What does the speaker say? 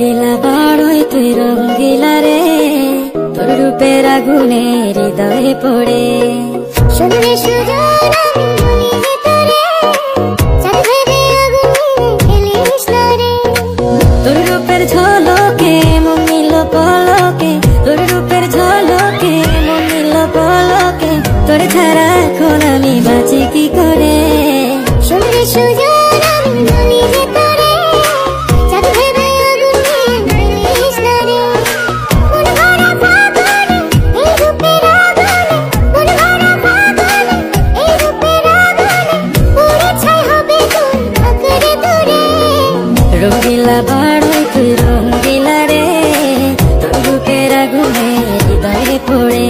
রঙ্গিলা বাড়ই তুই রঙ্গিলা রে, তোর রূপের আগুনে হৃদয়ে পড়ে। শুনলে সুজন আমি বলি যে তোরে, চাঁদ ভেবে আগুনে ফেলিস না রে। তোর রূপের ঝলকে মন নিল পলকে, তোর রূপের ঝলকে মন নিল পলকে, তোর ছাড়া এখন আমি বাঁচি কি করে। শুনলে সুজন আমি বলি যে তোরে, চাঁদ ভেবে আগুনে ফেলিস না রে। মন ভরা ফাগুনে এই রূপের আগুনে, মন ভরা ফাগুনে এই রূপের আগুনে, পুড়ে ছাই হবে তোর আঁকড়ে ধরে। রঙ্গিলা বাড়ই তুই রঙ্গিলা রে, তোর রূপের আগুনে হৃদয়ে পড়ে।